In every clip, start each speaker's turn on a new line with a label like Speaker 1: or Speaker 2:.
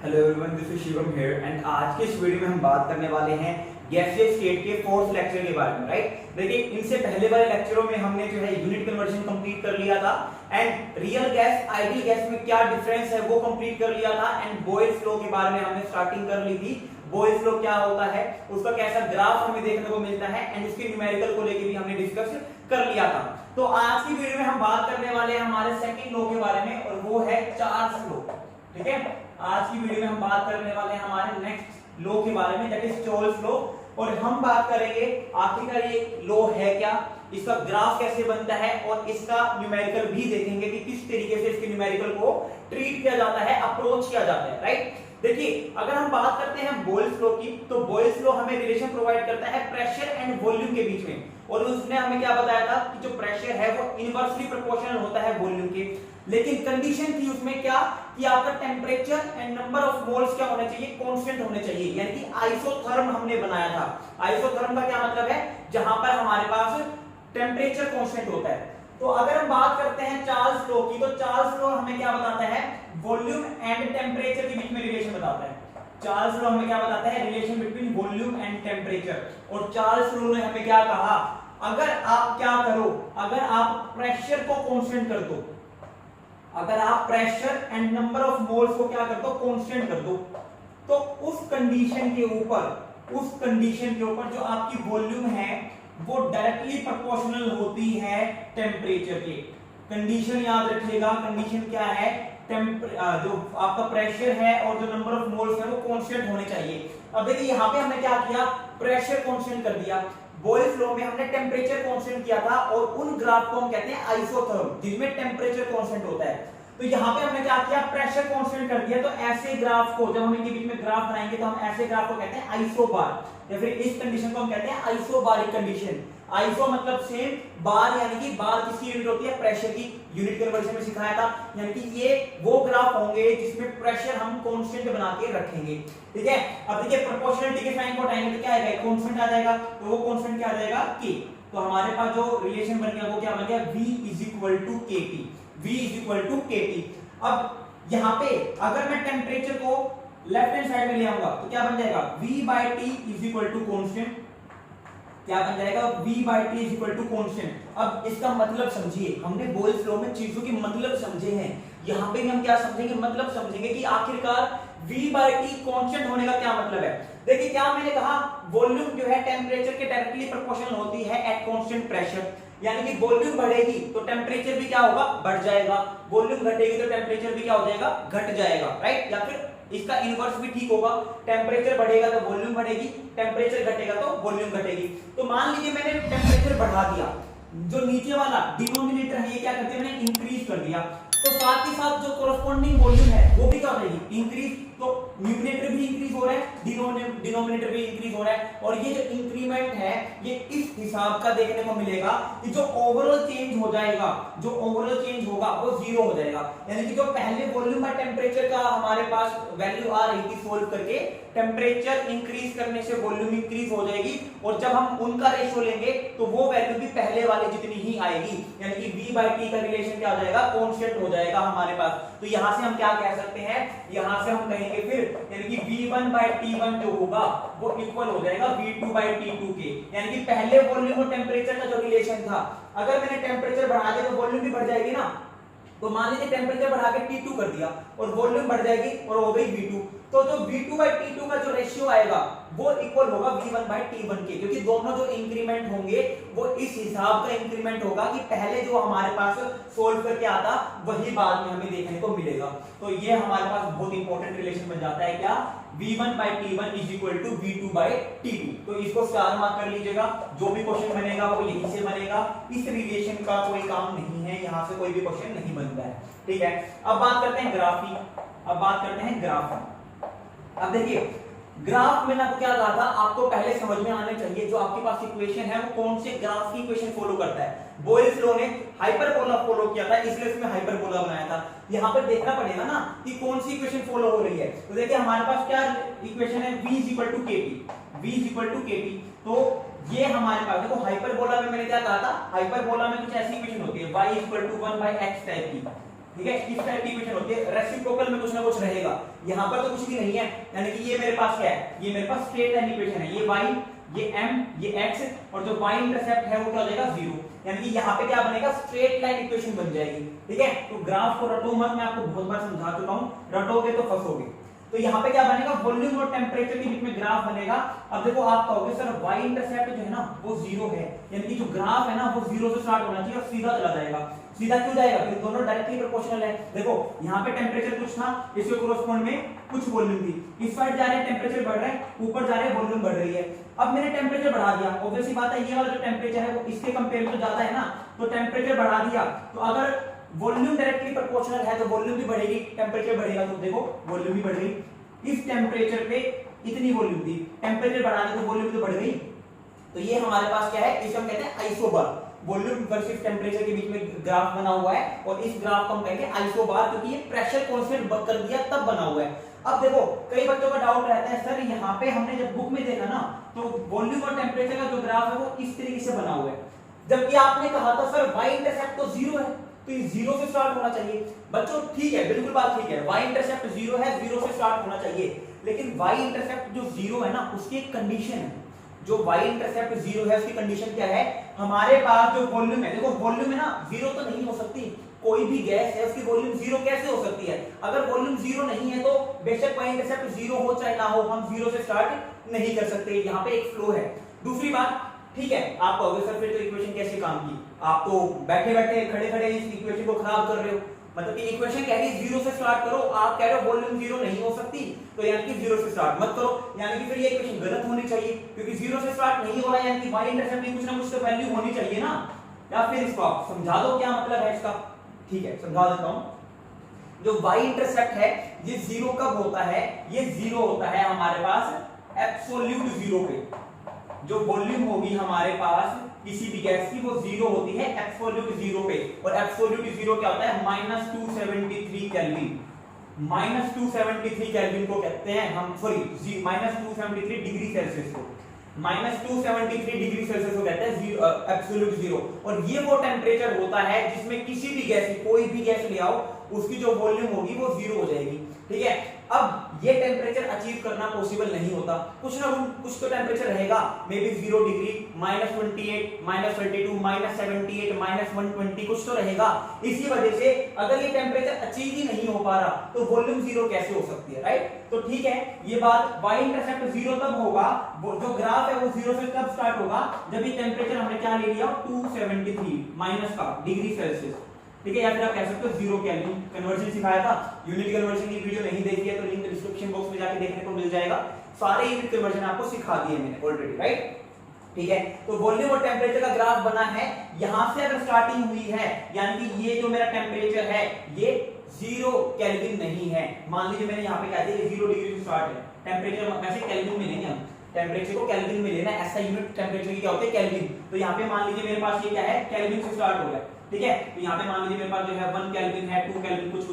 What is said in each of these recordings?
Speaker 1: Hello everyone, this is Shivam here and आज के इस वीडियो में हम बात करने वाले हैं गैसियस स्टेट के फोर्थ लेक्चर के बारे में। राइट, देखिए इनसे पहले वाले लेक्चरों में हमने जो है यूनिट कन्वर्जन कंप्लीट कर लिया था and real gas ideal gas में क्या डिफरेंस है वो कंप्लीट कर लिया था एंड बॉयल्स लॉ के बारे में हमने स्टार्टिंग कर ली थी। बॉयल्स लॉ क्या होता है, उसका कैसा ग्राफ हमें देखने को मिलता है एंड उसके न्यूमेरिकल को लेके भी हमने डिस्कस कर लिया था। तो आज की वीडियो में हम बात करने वाले हैं हमारे सेकंड लॉ के बारे में और वो है चार्ल्स लॉ। ठीक है, आज की वीडियो में हम बात करने वाले हैं हमारे नेक्स्ट लॉ के बारे में, दैट इज चार्ल्स लॉ। और हम बात करेंगे आखिरकार ये लॉ है क्या, इसका ग्राफ कैसे बनता है और इसका न्यूमेरिकल भी देखेंगे कि किस तरीके से इसके न्यूमेरिकल को ट्रीट किया जाता है, अप्रोच किया जाता है। राइट, देखिए अगर हम बात करते हैं बॉयल्स लॉ की, तो बॉयल्स लॉ हमें रिलेशन प्रोवाइड करता है प्रेशर एंड वॉल्यूम के बीच में। और उसने हमें क्या बताया था कि जो प्रेशर है वो इनवर्सली प्रोपोर्शनल होता है वॉल्यूम के, लेकिन कंडीशन थी उसमें क्या कि आपका temperature and number of moles क्या होने चाहिए, कांस्टेंट होने चाहिए, यानी कि आइसोथर्म हमने बनाया था। आइसोथर्म का क्या मतलब है, जहां पर हमारे पास टेम्परेचर कांस्टेंट होता है। तो अगर हम बात करते हैं चार्ल्स लॉ की, तो चार्ल्स लॉ हमें क्या बताता है, वॉल्यूम एंड टेम्परेचर के बीच में रिलेशन बताता है। चार्ल्स लॉ हमें क्या बताता है, relation between volume and temperature. और चार्ल्स लॉ ने हमें क्या कहा, अगर आप क्या करो, अगर आप प्रेशर को कांस्टेंट कर दो, अगर आप pressure and number of moles को क्या कर दो, कांस्टेंट कर दो, तो उस कंडीशन के ऊपर जो आपकी वॉल्यूम है वो डायरेक्टली प्रोपोर्शनल होती है टेम्परेचर के। कंडीशन याद रखिएगा, कंडीशन क्या है, जो आपका प्रेशर है और जो नंबर ऑफ मोल्स है वो कांस्टेंट होने चाहिए। अब देखिए यहां पे हमने क्या किया, प्रेशर कांस्टेंट कर दिया। बॉयल्स लॉ में हमने टेम्परेचर कांस्टेंट किया था और उन ग्राफ को हम कहते हैं आइसोथर्म, जिसमें टेम्परेचर कांस्टेंट होता है। तो यहाँ पे हमने क्या किया, प्रेशर कांस्टेंट कर दिया। तो ऐसे ग्राफ को जब हम इनके बीच में ग्राफ बनाएंगे तो हम ऐसे ग्राफ को कहते हैं आइसोबार, या फिर इस कंडीशन को हम कहते हैं आइसोबारिक कंडीशन। आइसो मतलब सेम, बार यानी कि बार किसकी यूनिट होती है, प्रेशर की। यूनिट कन्वर्जन में सिखाया था, यानी कि ये वो ग्राफ होंगे जिसमें प्रेशर हम कांस्टेंट बना के रखेंगे। ठीक है, अब देखिए प्रोपोर्शनलिटी के साइन को हटाएंगे तो क्या आएगा, कांस्टेंट आ जाएगा। तो वो कांस्टेंट क्या आ जाएगा, k। तो हमारे पास जो रिलेशन बन गया वो क्या बन गया, v = kT, v = kT। अब यहां पे अगर मैं टेम्परेचर को लेफ्ट हैंड साइड में ले आऊंगा तो क्या बन जाएगा, v/t = कांस्टेंट। क्या बन जाएगा, v/t = कांस्टेंट। अब इसका मतलब समझिए, हमने बॉयल्स लॉ में चीजों के मतलब समझे हैं, यहां पे भी हम क्या समझेंगे, मतलब समझेंगे कि आखिरकार v/t कांस्टेंट होने का क्या मतलब है। देखिए क्या मैंने कहा, वॉल्यूम जो है टेम्परेचर के डायरेक्टली प्रोपोर्शनल होती है एट कांस्टेंट प्रेशर, यानी कि वॉल्यूम बढ़ेगी तो टेम्परेचर भी क्या होगा, बढ़ जाएगा। वॉल्यूम घटेगी तो टेम्परेचर भी क्या हो जाएगा, घट जाएगा। राइट, या फिर इसका इनवर्स भी ठीक होगा, टेम्परेचर बढ़ेगा तो वॉल्यूम बढ़ेगी, टेम्परेचर घटेगा तो वॉल्यूम घटेगी। तो मान लीजिए मैंने टेम्परेचर बढ़ा दिया, जो नीचे वाला डिनोमिनेटर है ये क्या करते हैं, मैंने इंक्रीज कर दिया, तो साथ ही साथ जो कोरस्पोंडिंग वॉल्यूम है वो भी क्या हो जाएगी, इंक्रीज। तो न्यूमरेटर भी इंक्रीज हो रहा है, डिनोमिनेटर भी इंक्रीज हो रहा है, और ये जो इंक्रीमेंट है ये इस हिसाब का देखने को मिलेगा कि जो ओवरऑल चेंज हो जाएगा, जो ओवरऑल चेंज होगा वो जीरो हो जाएगा। यानी कि जो पहले वॉल्यूम और टेम्परेचर का हमारे पास वैल्यू आ रही थी सोल्व करके, टेम्परेचर इंक्रीज करने से वॉल्यूम इंक्रीज हो जाएगी, और जब हम उनका रेशियो लेंगे तो वो वैल्यू भी पहले वाले जितनी ही आएगी, यानी कि v/t का रिलेशन क्या हो जाएगा, कांस्टेंट हो जाएगा हमारे पास। तो यहां से हम क्या कह सकते हैं, यहां से हम कहेंगे फिर, यानी कि v1/t1 जो होगा वो इक्वल हो जाएगा v2/t2 के, यानी कि पहले वॉल्यूम और टेम्परेचर का जो रिलेशन था, अगर मैंने टेम्परेचर बढ़ा दिया तो वॉल्यूम भी बढ़ जाएगी ना। तो मान लीजिए टेम्परेचर बढ़ा के T2 कर दिया और वॉल्यूम बढ़ जाएगी और हो गई V2, तो जो V2/T2 का जो रेशियो आएगा वो इक्वल होगा V1/T1 के, क्योंकि दोनों जो इंक्रीमेंट होंगे वो इस हिसाब का इंक्रीमेंट होगा कि पहले जो हमारे पास सोल्व करके आता वही बाद में हमें देखने को मिलेगा। तो ये हमारे पास बहुत इंपॉर्टेंट रिलेशन बन जाता है, क्या, V1/T1 = V2/T2। तो इसको स्टार मार्क कर लीजिएगा, जो भी क्वेश्चन बनेगा वो यहीं से बनेगा, इस रिलेशन का कोई काम नहीं है, यहां से कोई भी क्वेश्चन नहीं बनता है। ठीक है, अब बात करते हैं ग्राफ की, अब बात करते हैं ग्राफ की। अब देखिए ग्राफ में ना क्या कहा था, आपको पहले समझ में आने चाहिए जो आपके पास इक्वेशन है वो कौन से ग्राफ की इक्वेशन फॉलो करता है। बॉयल्स लॉ ने हाइपरबोला फॉलो किया था, इसलिए उसमें हाइपरबोला बनाया था। यहां पर देखना पड़ेगा ना कि कौन सी इक्वेशन फॉलो हो रही है। तो देखिए हमारे पास क्या इक्वेशन है, v = kT, v = kT। तो ये हमारे पास देखो, हाइपरबोला में मैंने क्या कहा था, हाइपरबोला में कुछ ऐसी इक्वेशन होती है y = 1/x टाइप की, ठीक है, इस टाइप की इक्वेशन होती है। रेसिप्रोकल में कुछ ना कुछ रहेगा, यहां पर तो कुछ भी नहीं है, यानी कि ये मेरे पास क्या है, ये मेरे पास स्ट्रेट लाइन इक्वेशन है, ये y, ये m, ये x, और जो y इंटरसेप्ट है वो क्या हो जाएगा 0, यानी कि यहाँ पे क्या बनेगा, स्ट्रेट लाइन इक्वेशन बन जाएगी। ठीक है, तो ग्राफ को रटो मत, मैं आपको बहुत बार समझा चुका हूँ, रटोगे तो फंसोगे। तो यहाँ पे क्या बनेगा, वॉल्यूम और टेम्परेचर के बीच में ग्राफ बनेगा। अब देखो आप कहोगे सर y इंटरसेप्ट जो है ना वो 0 है, यानी कि जो ग्राफ है ना वो 0 से स्टार्ट होना चाहिए और सीधा चला जाएगा। सीधा क्यों जाएगा, फिर दोनों डायरेक्टली प्रोपोर्शनल है। देखो यहाँ पे टेम्परेचर कुछ था, इसके कोरोस्पोंड में कुछ वॉल्यूम थी, इस साइड जा रहे हैं टेम्परेचर बढ़ रहा है, ऊपर जा रहे हैं वॉल्यूम बढ़ रही है। अब मैंने टेम्परेचर बढ़ा दिया, ऑब्वियस सी बात है ये वाला जो टेम्परेचर है वो इसके कंपेयर में तो ज्यादा है ना, तो टेम्परेचर बढ़ा दिया, तो अगर वॉल्यूम डायरेक्टली प्रोपोर्शनल है तो वॉल्यूम भी बढ़ेगी, टेम्परेचर बढ़ेगा तो देखो वॉल्यूम भी बढ़ गई। इस टेम्परेचर पे इतनी वॉल्यूम थी, टेम्परेचर बढ़ाने तो वॉल्यूम तो बढ़ गई। तो ये हमारे पास क्या है, इसे हम कहते हैं आइसोबार, वॉल्यूम वर्सेस टेम्परेचर के बीच में ग्राफ बना हुआ है, और इस ग्राफ को हम कहेंगे आइसोबार, क्योंकि ये प्रेशर कांस्टेंट कर दिया तब बना हुआ है। अब देखो कई बच्चों का डाउट रहता है सर यहाँ पे हमने जब बुक में देखा ना तो वॉल्यूम और टेम्परेचर का जो ग्राफ है वो इस तरीके से बना हुआ है, जबकि आपने कहा था सर y इंटरसेप्ट तो 0 है, तो ये 0 से स्टार्ट होना चाहिए। बच्चों ठीक है, बिल्कुल बात ठीक है, y इंटरसेप्ट 0 है, 0 से स्टार्ट होना चाहिए, लेकिन y इंटरसेप्ट जो 0 है ना उसकी एक कंडीशन है, जो y इंटरसेप्ट 0 है उसकी कंडीशन क्या है, हमारे पास जो वॉल्यूम है, देखो वॉल्यूम है ना 0 तो नहीं हो सकती, कोई भी गैस है उसकी वॉल्यूम 0 कैसे हो सकती है, अगर वॉल्यूम 0 नहीं है तो बेशक y इंटरसेप्ट 0 हो चाहे ना हो, हम 0 से स्टार्ट नहीं कर सकते, यहाँ पे एक फ्लो है। दूसरी बात, ठीक है, आप कहोगे सर फिर तो इक्वेशन कैसे काम की, आप तो बैठे बैठे खड़े खड़े इस इक्वेशन को खराब कर रहे हो, मतलब कि इक्वेशन कह रही है 0 से स्टार्ट करो, आप कह रहे हो वॉल्यूम 0 नहीं हो सकती, तो यानी कि 0 से स्टार्ट मत करो, यानी कि फिर ये इक्वेशन गलत होनी चाहिए, क्योंकि 0 से स्टार्ट नहीं हो रहा है, यानी कि y इंटरसेप्ट की कुछ ना कुछ तो वैल्यू होनी चाहिए ना, या फिर इसको आप समझा दो क्या मतलब है इसका। ठीक है, समझा देता हूं। जो y इंटरसेप्ट है ये 0 कब होता है, ये 0 होता है हमारे पास एब्सोल्यूट 0 पे, जो वॉल्यूम होगी हमारे पास किसी भी गैस की वो 0 होती है एब्सोल्यूट 0 पे, और एब्सोल्यूट 0 क्या होता है, -273 केल्विन, -273 केल्विन को कहते हैं हम, सॉरी -273 डिग्री सेल्सियस को, -273 डिग्री सेल्सियस को कहते हैं एब्सोल्यूट 0, और ये वो टेम्परेचर होता है जिसमें किसी भी गैस, कोई भी गैस ले आओ उसकी जो वॉल्यूम होगी वो 0 हो जाएगी। ठीक है, अब ये टेम्परेचर अचीव करना पॉसिबल नहीं होता, कुछ ना कुछ तो टेम्परेचर रहेगा, मे बी 0 डिग्री, -28, -32, -78, -120 कुछ तो रहेगा। इसी वजह से अगर ये टेम्परेचर अचीव ही नहीं हो पा रहा तो वॉल्यूम 0 कैसे हो सकती है, राइट। तो ठीक है, ये बात y इंटरसेप्ट 0 तब होगा, जो ग्राफ है वो 0 से तब स्टार्ट होगा जब ये टेम्परेचर हमने क्या ले लिया 273 माइनस का डिग्री सेल्सियस, ठीक है, या फिर आप कह सकते हो 0 केल्विन। कन्वर्जन सिखाया था, यूनिट कन्वर्जन की वीडियो नहीं देखी है तो लिंक डिस्क्रिप्शन बॉक्स में जाके देखने को मिल जाएगा, सारे यूनिट कन्वर्जन आपको सिखा दिए मैंने ऑलरेडी, राइट। ठीक है, तो वॉल्यूम और टेम्परेचर का ग्राफ बना है, यहां से अगर स्टार्टिंग हुई है, यानी कि ये जो मेरा टेम्परेचर है ये 0 केल्विन नहीं है, मान लीजिए मैंने यहाँ पे कह दिया 0 डिग्री से स्टार्ट है, टेम्परेचर वैसे केल्विन में लेंगे हम, टेम्परेचर को केल्विन में लेना, ऐसा यूनिट टेम्परेचर की क्या होती है केल्विन, तो यहाँ पे मान लीजिए मेरे पास ये क्या है केल्विन से स्टार्ट हो रहा है, ठीक है, तो यहाँ पे मान लीजिए मेरे पास जो है 1 केल्विन है, 2 केल्विन कुछ,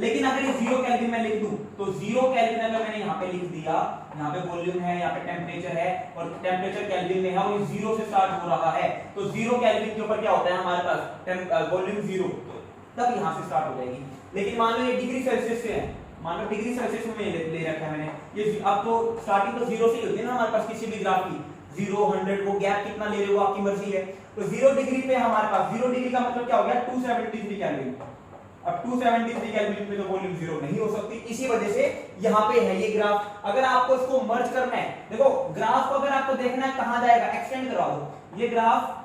Speaker 1: लेकिन अगर ये 0 केल्विन में लिख दूं तो 0 केल्विन अगर मैंने यहाँ पे लिख दिया, यहाँ पे वॉल्यूम है, यहाँ पे टेम्परेचर है और टेम्परेचर केल्विन में है और ये 0 से स्टार्ट हो रहा है, तो 0 केल्विन के ऊपर क्या होता है हमारे पास वॉल्यूम 0, तब यहाँ से स्टार्ट हो जाएगी। लेकिन मान लो ये डिग्री सेल्सियस से है, मान लो डिग्री सेल्सियस में ले रखा है मैंने, ये अब तो स्टार्टिंग तो 0 से ही होती है ना हमारे पास किसी भी ग्राफ की, 0 100 वो गैप कितना ले रहे हो आपकी मर्जी है, तो 0 डिग्री पे हमारे पास 0 डिग्री का मतलब क्या हो गया 273 केल्विन, अब 273 केल्विन पे तो वॉल्यूम 0 नहीं हो सकती, इसी वजह से यहाँ पे है ये ग्राफ। अगर आपको इसको मर्ज करना है, देखो ग्राफ को अगर आपको देखना है कहां जाएगा, एक्सटेंड करवा दो, ये ग्राफ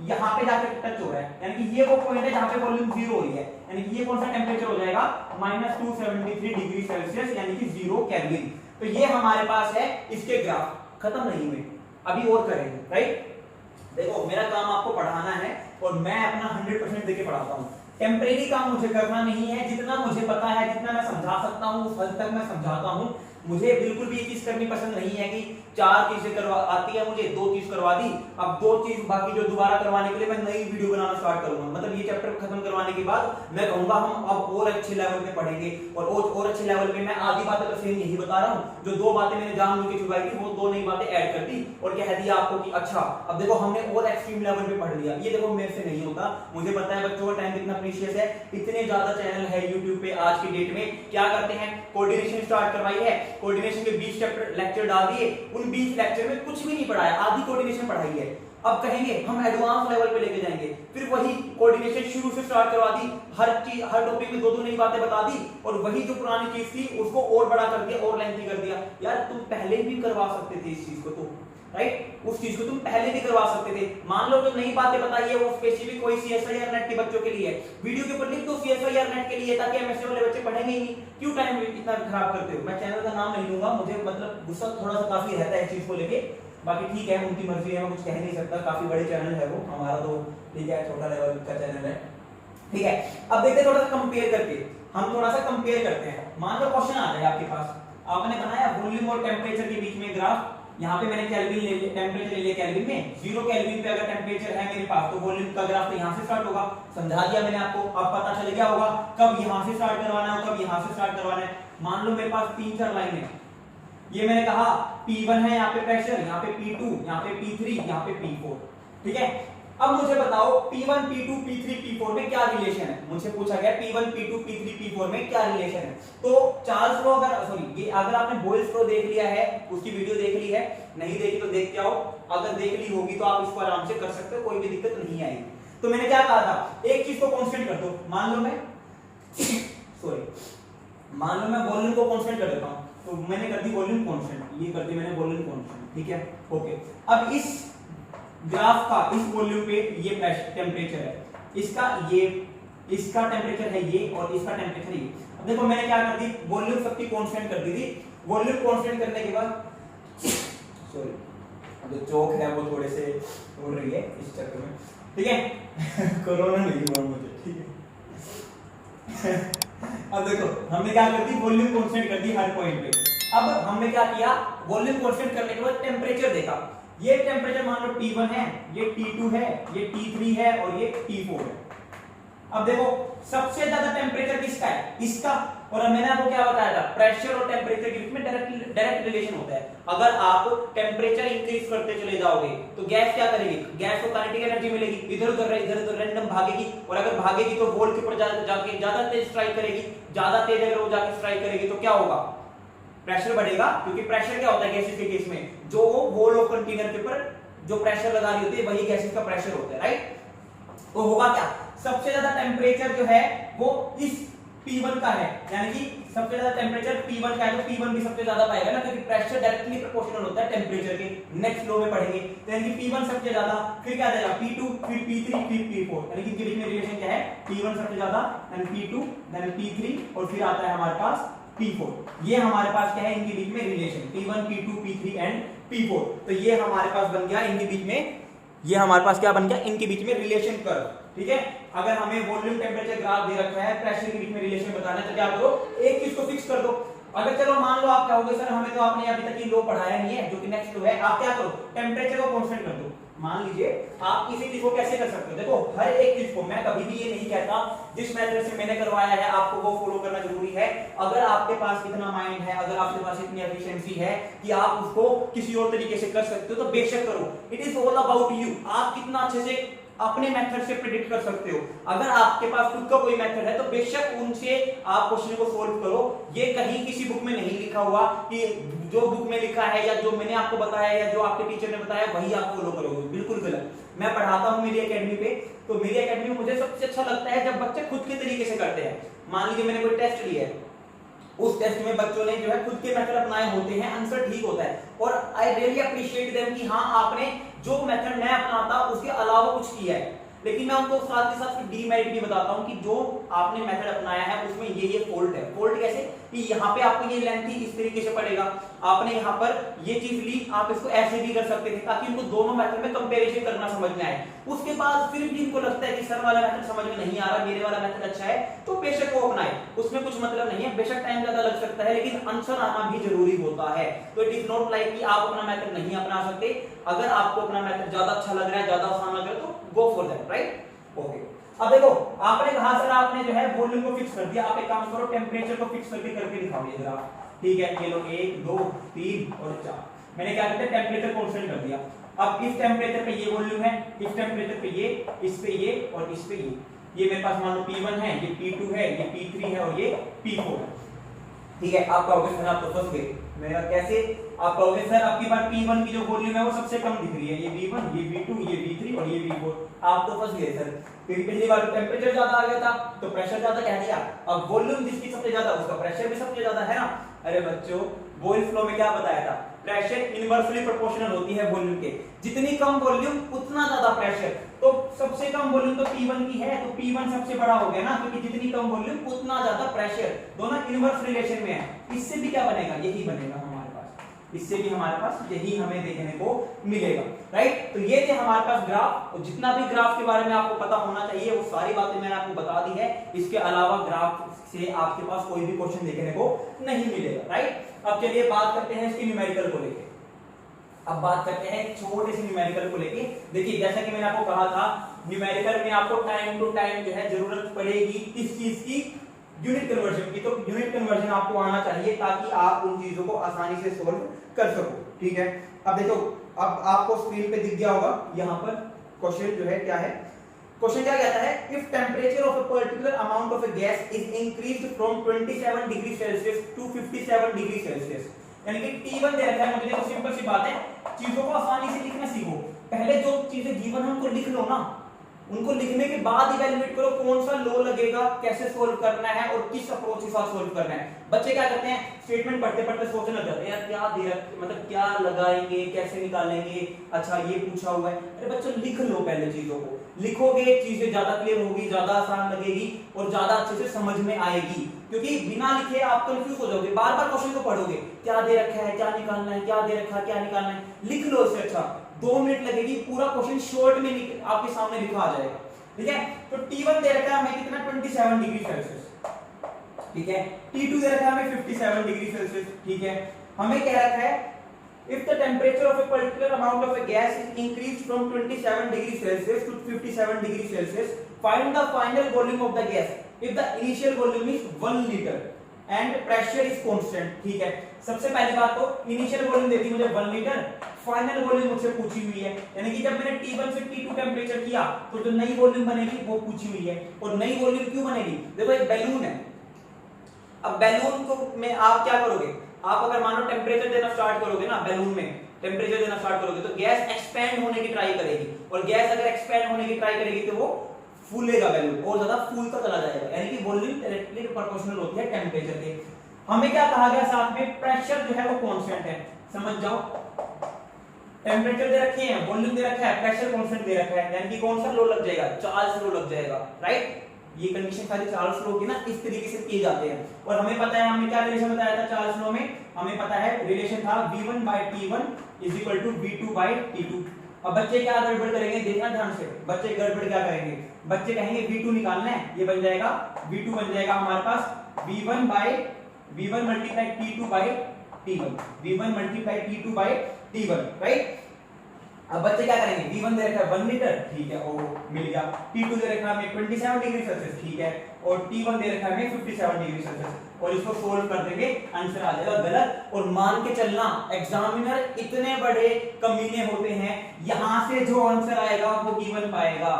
Speaker 1: यहाँ पे जाके टच हो रहा है, यानी कि ये वो पॉइंट है जहां पे वॉल्यूम 0 हो रही है, यानी कि ये कौन सा टेम्परेचर हो जाएगा -273 डिग्री सेल्सियस, यानी कि 0 केल्विन। तो ये हमारे पास है, इसके ग्राफ खत्म नहीं हुए, अभी और करेंगे, राइट। देखो मेरा काम आपको पढ़ाना है और मैं अपना 100% देके पढ़ाता हूँ, टेम्परेरी काम मुझे करना नहीं है, जितना मुझे पता है, जितना मैं समझा सकता हूँ उस हद तक मैं समझाता हूँ। मुझे बिल्कुल भी ये चीज करनी पसंद नहीं है कि 4 चीजें करवा आती है मुझे, 2 चीज करवा दी, अब 2 चीज बाकी जो दोबारा करवाने के लिए मैं नई वीडियो बनाना स्टार्ट करूंगा। मतलब ये चैप्टर खत्म करवाने के बाद मैं कहूंगा हम अब और अच्छे लेवल पे पढ़ेंगे, और अच्छे लेवल पे मैं आधी बातें तो सेम यही बता रहा हूं, जो 2 बातें मैंने जानबूझ के छुपाई थी वो 2 नई बातें ऐड कर दी और कह दिया आपको कि अच्छा अब देखो हमने और एक्सट्रीम लेवल पे पढ़ लिया। ये देखो मेरे से नहीं होता, मुझे पता है बच्चों का टाइम कितना प्रीशियस है, इतने ज्यादा चैनल है YouTube पे आज की डेट में, क्या करते हैं कोऑर्डिनेशन स्टार्ट करवाई है, कोऑर्डिनेशन के 20 चैप्टर लेक्चर डाल दिए, उन 20 लेक्चर में कुछ भी नहीं पढ़ाया, आधी कोऑर्डिनेशन पढ़ाई है। अब कहेंगे हम एडवांस लेवल पे लेके जाएंगे, फिर वही कोऑर्डिनेशन शुरू से स्टार्ट करवा दी, हर चीज हर टॉपिक में 2-2 नई बातें बता दी, और वही जो पुरानी चीज थी उसको और बड़ा कर दिया और लेंथी कर दिया। यार तुम पहले भी करवा सकते थे इस चीज को, तो राइट उस चीज को तुम पहले भी करवा सकते थे। मान लो जो नई बातें बताई है वो स्पेसिफिक कोई सीएसआई या नेट के बच्चों के लिए है, वीडियो के ऊपर लिख दो सीएसआई या नेट के लिए, ताकि एमएससी वाले बच्चे पढ़ेंगे ही नहीं। क्यों टाइम इतना खराब करते हो? मैं चैनल का नाम नहीं लूंगा, मुझे मतलब गुस्सा थोड़ा सा काफी रहता है इस चीज को लेके, बाकी ठीक है उनकी मर्जी है, मैं कुछ कह नहीं सकता, काफी बड़े चैनल है वो, हमारा तो ठीक है छोटा लेवल का चैनल है, ठीक है। अब देखते हैं थोड़ा सा कंपेयर करके, हम थोड़ा सा कंपेयर करते हैं। मान लो क्वेश्चन आ जाए आपके पास, आपने बनाया वॉल्यूम और टेम्परेचर के बीच में ग्राफ, यहाँ पे मैंने केल्विन ले लिया, टेम्परेचर ले लिया केल्विन में, 0 केल्विन पे अगर टेम्परेचर है मेरे पास तो वॉल्यूम का ग्राफ तो यहाँ से स्टार्ट होगा, समझा दिया मैंने आपको। अब पता चल गया होगा कब यहाँ से स्टार्ट करवाना है, कब यहाँ से स्टार्ट करवाना है। मान लो मेरे पास 3-4 लाइन है, ये मैंने कहा P1 है यहाँ पे प्रेशर, यहाँ पे P2, यहाँ पे P3, यहाँ पे P4, ठीक है। अब मुझे बताओ P1, P2, P3, P4 में क्या रिलेशन है, मुझसे पूछा गया P1, P2, P3, P4 में क्या रिलेशन है। तो चार्ल्स लॉ ये अगर आपने बोयल्स लॉ देख लिया है, उसकी वीडियो देख ली है, नहीं देखी तो देख के आओ, अगर देख ली होगी तो आप इसको आराम से कर सकते हो, कोई भी दिक्कत नहीं आएगी। तो मैंने क्या कहा था, एक चीज को कांस्टेंट कर दो, मान लो मैं वॉल्यूम को कांस्टेंट कर देता हूं, तो मैंने कर दी वॉल्यूम कांस्टेंट, ये कर दी मैंने वॉल्यूम कांस्टेंट, ठीक है ओके। अब इस ग्राफ का इस वॉल्यूम पे ये टेम्परेचर है, इसका टेम्परेचर है ये और इसका टेम्परेचर ये। अब देखो मैंने क्या कर दी, वॉल्यूम सबकी कांस्टेंट कर दी थी, वॉल्यूम कांस्टेंट करने के बाद सॉरी जो चौक है वो थोड़े से उड़ रही है इस चक्कर में, ठीक है कोरोना नहीं हुआ मुझे, ठीक है अब देखो हमने क्या कर दी, वॉल्यूम कांस्टेंट कर दी हर पॉइंट पे। अब हमने क्या किया, वॉल्यूम कांस्टेंट करने के बाद टेम्परेचर देखा, ये टेम्परेचर मान लो T1 है, ये T2 है, ये T3 है और ये T4 है। अब देखो सबसे ज्यादा टेम्परेचर किसका है, इसका। और मैंने आपको क्या बताया था, प्रेशर और टेम्परेचर के बीच में डायरेक्ट रिलेशन होता है। अगर आप टेम्परेचर इंक्रीज करते चले जाओगे तो गैस क्या करेगी, गैस को काइनेटिक एनर्जी मिलेगी, इधर उधर रैंडम भागेगी, और अगर भागेगी तो वोल्ट के ऊपर जाके ज्यादा तेज स्ट्राइक करेगी, ज्यादा तेज अगर वो जाके स्ट्राइक करेगी तो क्या होगा, प्रेशर बढ़ेगा। क्योंकि प्रेशर क्या होता है गैसेस के केस में, जो वॉल ऑफ कंटेनर के ऊपर जो प्रेशर लगा रही होती है वही गैसेस का प्रेशर होता है, राइट। तो होगा क्या, सबसे ज्यादा टेम्परेचर जो है वो इस P1 का है, यानी कि सबसे ज्यादा टेम्परेचर P1 का है, तो P1 भी सबसे ज्यादा पाएगा ना, क्योंकि प्रेशर डायरेक्टली प्रोपोर्शनल होता है टेम्परेचर के। नेक्स्ट लो में पढ़ेंगे, तो यानी कि P1 सबसे ज्यादा, फिर क्या आ जाएगा P2, फिर P3, फिर P4, यानी कि इनके बीच में रिलेशन क्या है, P1 सबसे ज्यादा, देन P2, देन P3 और फिर आता है हमारे पास P4। ये हमारे पास क्या है, इनके बीच में relation P1, P2, P3 and P4। तो ये हमारे पास बन गया इनके बीच में, ये हमारे पास क्या बन गया, इनके बीच में रिलेशन कर्व, ठीक है। अगर हमें वॉल्यूम टेम्परेचर ग्राफ दे रखा है, प्रेशर के बीच में रिलेशन बताना है, तो क्या करो, एक चीज को फिक्स कर दो। अगर चलो मान लो आप कहोगे सर हमें तो आपने अभी तक ये लो पढ़ाया नहीं है, जो कि नेक्स्ट लो है, आप क्या करो, टेम्परेचर को कांस्टेंट कर दो। मान लीजिए आप किसी चीज को कैसे कर सकते हो, देखो हर एक चीज को, मैं कभी भी ये नहीं कहता जिस मेथड से मैंने करवाया है आपको वो फॉलो करना जरूरी है। अगर आपके पास इतना माइंड है, अगर आपके पास इतनी एफिशिएंसी है कि आप उसको किसी और तरीके से कर सकते हो, तो बेशक करो। It is all about you, आप कितना अच्छे से अपने मेथड से प्रेडिक्ट कर सकते हो। अगर आपके पास खुद का कोई मेथड है तो बेशक उनसे आप क्वेश्चन को सोल्व करो। ये कहीं किसी बुक में नहीं लिखा हुआ कि जो बुक में लिखा है या जो मैंने आपको बताया या जो आपके टीचर ने बताया वही आप फॉलो करोगे, बिल्कुल गलत। मैं पढ़ाता हूं मेरी एकेडमी पे, तो मेरी एकेडमी में मुझे सबसे अच्छा लगता है जब बच्चे खुद के तरीके से करते हैं। मान लीजिए मैंने कोई टेस्ट लिया है, उस टेस्ट में बच्चों ने जो है खुद के मेथड अपनाए होते हैं, आंसर ठीक होता है, और आई रियली अप्रिशिएट देम कि हाँ आपने जो मेथड मैं अपनाता उसके अलावा कुछ किया है। लेकिन मैं उनको साथ के साथ डीमेरिट भी बताता हूं कि जो आपने मेथड अपनाया है उसमें ये फॉल्ट है। फॉल्ट कैसे कि यहाँ पे आपको ये लेंथ ही इस तरीके से पड़ेगा, आपने यहाँ पर ये चीज ली, आप इसको ऐसे भी कर सकते थे ताकि इनको दोनों मेथड में कंपैरिजन करना समझ में आए। उसके बाद फिर भी इनको लगता है कि सर वाला मेथड समझ में नहीं आ रहा, मेरे वाला मेथड अच्छा है, तो बेशक वो अपनाए, उसमें कुछ मतलब नहीं है, बेशक टाइम ज्यादा लग सकता है लेकिन आंसर आना भी जरूरी होता है। तो इट इज नॉट लाइक कि आप अपना मेथड नहीं अपना सकते, अगर आपको अपना मेथड ज्यादा अच्छा लग रहा है, ज्यादा आसान लग रहा है तो go for that, right? Okay, अब देखो आपने कहा सर आपने जो है वॉल्यूम को फिक्स कर दिया, आप एक काम करो टेम्परेचर को फिक्स करके दिखाओ ये जरा, ठीक है? ये लो 1 2 3 और 4, मैंने क्या किया टेम्परेचर कांस्टेंट कर दिया। अब इस टेम्परेचर पे ये वॉल्यूम है, इस टेम्परेचर पे ये, इस पे ये और इस पे ये मेरे पास मान लो P1 है, ये P2 है, ये P3 है और ये P4 है, ठीक है? आप कहोगे सर आप तो फंस गए, मेरा कैसे? आप कहोगे सर आपकी बार P1 की जो वॉल्यूम है वो सबसे कम दिख रही है, ये V1 ये V2 ये V3 और ये V4, आप तो फंस गए सर, क्योंकि पिछली बार टेम्परेचर ज्यादा आ गया था तो प्रेशर ज्यादा कह दिया, अब वॉल्यूम जिसकी सबसे ज्यादा उसका प्रेशर भी सबसे ज्यादा है ना। अरे बच्चों बॉयल फ्लो में क्या बताया था, प्रेशर इनवर्सली प्रोपोर्शनल होती है वॉल्यूम के, जितनी कम वॉल्यूम उतना ज्यादा प्रेशर, तो सबसे कम वॉल्यूम तो P1 की है, तो P1 सबसे बड़ा हो गया ना, क्योंकि जितनी कम वॉल्यूम उतना ज्यादा प्रेशर, दोनों इनवर्स रिलेशन में है। इससे भी क्या बनेगा, यही बनेगा हमारे पास, इससे भी हमारे पास यही हमें देखने को मिलेगा, राइट? तो ये थे हमारे पास ग्राफ, और जितना भी ग्राफ के बारे में आपको पता होना चाहिए वो सारी बातें मैंने आपको बता दी है, इसके अलावा ग्राफ से आपके पास कोई भी क्वेश्चन देखने को नहीं मिलेगा, राइट? अब चलिए बात करते हैं इसकी न्यूमेरिकल को लेके। अब बात करते हैं छोटे से न्यूमेरिकल को लेके। देखिए जैसा कि मैंने आपको कहा था न्यूमेरिकल में आपको टाइम टू टाइम जो है जरूरत पड़ेगी इस चीज की, यूनिट कन्वर्जन की, तो यूनिट कन्वर्जन आपको आना चाहिए ताकि आप उन चीजों को आसानी से सोल्व कर सको, ठीक है? अब देखो, अब आपको स्क्रीन पे दिख गया होगा यहाँ पर क्वेश्चन जो है क्या है, क्वेश्चन क्या कहता है, if temperature of a particular amount of a gas is increased from 27 degree Celsius to 57 degree Celsius, यानी कि T1 दे रखा है मुझे, देखो सिंपल सी बात है, चीजों को आसानी से लिखना सीखो, पहले जो चीजें गिवन है उनको लिख लो ना, उनको लिखने के बाद इवैल्यूएट करो कौन सा लो लगेगा, कैसे सोल्व करना है और किस अप्रोच के साथ सोल्व करना है। बच्चे क्या करते हैं, स्टेटमेंट पढ़ते पढ़ते सोचने लग जाते हैं यार क्या दे रखा, मतलब क्या लगाएंगे, कैसे निकालेंगे, अच्छा ये पूछा हुआ है। अरे बच्चों लिख लो, पहले चीजों को लिखोगे चीजें ज्यादा क्लियर होगी, ज्यादा आसान लगेगी और ज्यादा अच्छे से समझ में आएगी, क्योंकि बिना लिखे आप कंफ्यूज हो जाओगे, बार बार क्वेश्चन को पढ़ोगे, क्या दे रखा है, क्या निकालना है, क्या दे रखा है, क्या निकालना है, लिख लो इससे अच्छा 2 मिनट लगेगी, पूरा क्वेश्चन शॉर्ट में आपके सामने लिखा आ जाएगा, ठीक है? तो T1 दे रखा है हमें कितना 27 डिग्री सेल्सियस, ठीक है? T2 दे रखा है हमें 57 डिग्री सेल्सियस, ठीक है? हमें क्या रखा है, if the temperature of a particular amount of a gas is increased from 27 degree Celsius to 57 degree Celsius, find the final volume of the gas if the initial volume is 1 liter and pressure is constant, ठीक है? सबसे पहली बात तो initial volume देती मुझे 1 litre, final volume मुझसे पूछी हुई है, यानी कि जब मैंने T1 से T2 टेम्परेचर किया तो जो नई वॉल्यूम बनेगी वो पूछी हुई है, और नई वॉल्यूम क्यों बनेगी, देखो एक बैलून है, अब बैलून को में आप क्या करोगे, आप अगर मानो टेम्परेचर देना स्टार्ट करोगे ना, बैलून में टेम्परेचर देना स्टार्ट करोगे तो गैस एक्सपैंड होने की ट्राई करेगी, और गैस अगर एक्सपैंड होने की ट्राई करेगी तो वो फूलेगा बैलून और ज्यादा फूलता चला जाएगा, यानी कि वॉल्यूम डायरेक्टली प्रोपोर्शनल होती है टेम्परेचर के। हमें क्या कहा गया साथ में, प्रेशर जो है वो कांस्टेंट है, समझ जाओ, टेम्परेचर दे रखे हैं, वॉल्यूम दे रखा है, प्रेशर कांस्टेंट दे रखा है, यानी कि कौन सा लो लग जाएगा, चार्ल्स लो लग जाएगा, राइट? ये कंडीशन सारी चार्ल्स लो की ना इस तरीके से किए जाते हैं, और हमें पता है, हमने क्या रिलेशन बताया था चार्ल्स लो में, हमें पता है रिलेशन था V1/T1 = V2/T2। अब बच्चे क्या गड़बड़ करेंगे, देखना ध्यान से, बच्चे गड़बड़ क्या करेंगे, बच्चे कहेंगे V2 निकालना है, ये बन जाएगा V2 बन जाएगा हमारे पास V1 × T2/T1, V1 × T2/T1, right? अब बच्चे क्या करेंगे, V1 दे रखा है 1 लीटर, ठीक है, ओ मिल गया, T2 दे रखा है हमें 27 डिग्री सेल्सियस, ठीक है, और T1 दे रखा है हमें 57 डिग्री सेल्सियस, और इसको सोल्व कर देंगे, आंसर आ जाएगा गलत। और मान के चलना एग्जामिनर इतने बड़े कमीने होते हैं, यहां से जो आंसर आएगा वो गिवन पाएगा।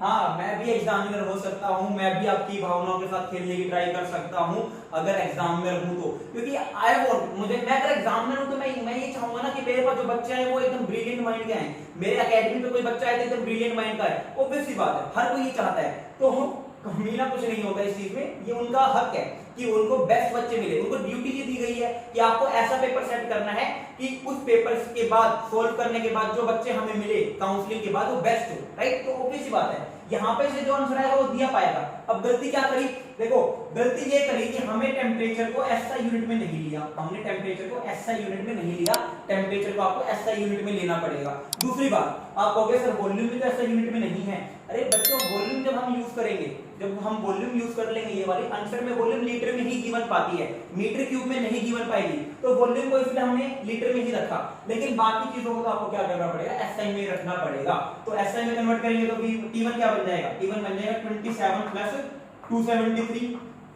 Speaker 1: हाँ, मैं भी एग्जामिनर हो सकता हूं, मैं भी आपकी भावनाओं के साथ खेलने की ट्राई कर सकता हूं अगर एग्जामिनर हूं तो, क्योंकि आई वांट, मैं अगर एग्जामिनर हूं तो मैं ये चाहूंगा ना कि मेरे पास जो बच्चे हैं वो एकदम ब्रिलियंट माइंड के हैं, मेरे एकेडमी में कोई बच्चा है तो एकदम ब्रिलियंट माइंड का है, ऑब्वियस सी बात है, हर कोई ये चाहता है, तो कमीना कुछ नहीं होता इस चीज में, ये उनका हक है कि उनको बेस्ट बच्चे मिले, उनको ड्यूटी ये दी गई है कि आपको ऐसा पेपर सेट करना है कि उस पेपर के बाद सोल्व करने के बाद जो बच्चे हमें मिले काउंसलिंग के बाद वो बेस्ट हो, राइट? तो ऑब्वियस सी बात है, यहाँ पे से जो आंसर आएगा वो दिया पाएगा। अब गलती क्या करी, देखो गलती ये करी कि हमें टेम्परेचर को एसआई यूनिट में नहीं लिया, हमने टेम्परेचर को एसआई यूनिट में नहीं लिया, टेम्परेचर को आपको एसआई यूनिट में लेना पड़ेगा। दूसरी बात आप कहोगे सर वॉल्यूम भी तो एसआई यूनिट में नहीं है। अरे बच्चों वॉल्यूम जब हम यूज करेंगे, जब हम वॉल्यूम यूज कर लेंगे, ये वाली आंसर में वॉल्यूम लीटर में ही गिवन पाती है, मीटर क्यूब में नहीं गिवन पाएगी, तो वॉल्यूम को इसलिए हमने लीटर में ही रखा। लेकिन बाकी चीजों को तो आपको क्या करना पड़ेगा, एसआई में रखना पड़ेगा। तो एसआई में कन्वर्ट करेंगे तो T1 क्या बन जाएगा, T1 बन जाएगा 27 प्लस 273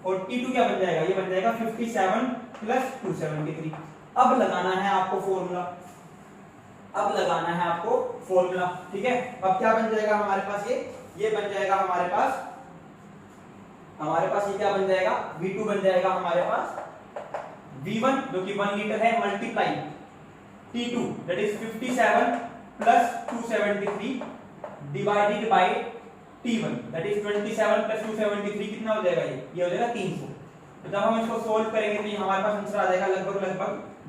Speaker 1: और T2 क्या बन जाएगा, ये बन जाएगा 57 प्लस 273। अब लगाना है आपको फॉर्मूला, अब लगाना है आपको फॉर्मूला, ठीक है। अब क्या बन जाएगा हमारे पास, ये बन जाएगा हमारे पास ये क्या बन जाएगा, V2 बन जाएगा हमारे पास V1 जो कि 1 लीटर है multiply T2 that is 57 plus 273 divided by T1 that is 27 plus 273 कितना हो जाएगा, ये हो जाएगा 300। तो जब हम इसको सोल्व करेंगे तो ये हमारे पास आंसर आ जाएगा लगभग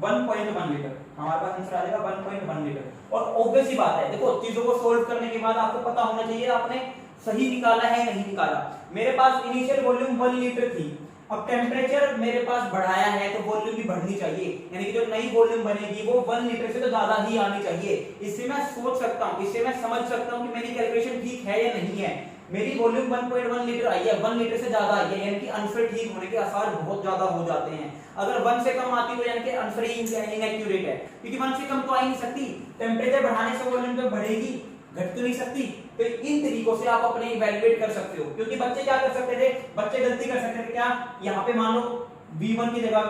Speaker 1: 1.1 लीटर, हमारे पास आंसर आ जाएगा 1.1 लीटर। और ऑब्वियस ही बात है, देखो चीजों को सोल्व करने के बाद आपको पता होना चाहिए आपने सही निकाला है नहीं निकाला। मेरे पास इनिशियल वॉल्यूम 1 लीटर थी, अब टेम्परेचर मेरे पास बढ़ाया है तो वॉल्यूम भी बढ़नी चाहिए, यानी कि जो नई वॉल्यूम बनेगी वो 1 लीटर से तो ज्यादा ही आनी चाहिए। इससे मैं सोच सकता हूं, इससे मैं समझ सकता हूं कि मेरी कैलकुलेशन ठीक है या नहीं है। मेरी वॉल्यूम 1.1 लीटर आई है, 1 लीटर से ज्यादा आई है, यानी कि आंसर ठीक होने के आसार बहुत ज्यादा हो जाते हैं। अगर 1 से कम आती तो यानी कि आंसर ही इनएक्यूरेट है, क्योंकि 1 से कम तो आ ही नहीं सकती। टेम्परेचर बढ़ाने से वॉल्यूम तो बढ़ेगी, घट तो नहीं सकती। तो इन तरीकों से आप अपने इवैल्यूएट कर सकते हो, क्योंकि बच्चे क्या कर सकते थे, बच्चे गलती कर सकते थे क्या, यहाँ पे मान लो V1 की जगह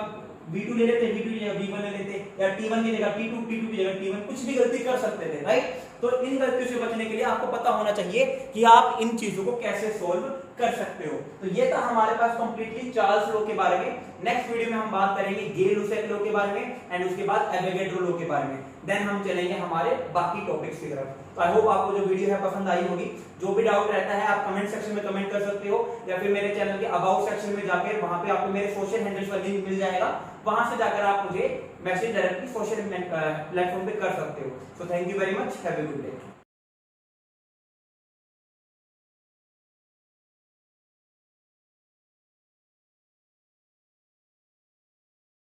Speaker 1: V2 ले लेते, V2 की जगह V1 ले लेते, या T1 की जगह T2, T2 की जगह T1, कुछ भी गलती कर सकते थे, राइट। तो इन गलतियों से बचने के लिए आपको पता होना चाहिए कि आप इन चीजों को कैसे सोल्व कर सकते हो। तो ये था हमारे पास कंप्लीटली चार्ल्स लॉ के बारे में। नेक्स्ट वीडियो में हम बात करेंगे गे-लुसेक लॉ के बारे में एंड उसके बाद एवोगाड्रो लॉ के बारे में। देन हम चलेंगे हमारे बाकी टॉपिक्स की तरफ। तो आई होप आपको जो वीडियो है पसंद आई होगी। जो भी डाउट रहता है आप कमेंट सेक्शन में कमेंट कर सकते हो, या फिर मेरे चैनल के अबाउट सेक्शन में जाकर वहां पे आपको मेरे सोशल हैंडल्स का लिंक मिल जाएगा, वहां से जाकर आप मुझे मैसेज डायरेक्टली सोशल प्लेटफॉर्म पे कर सकते हो। So thank you very much, have a good day.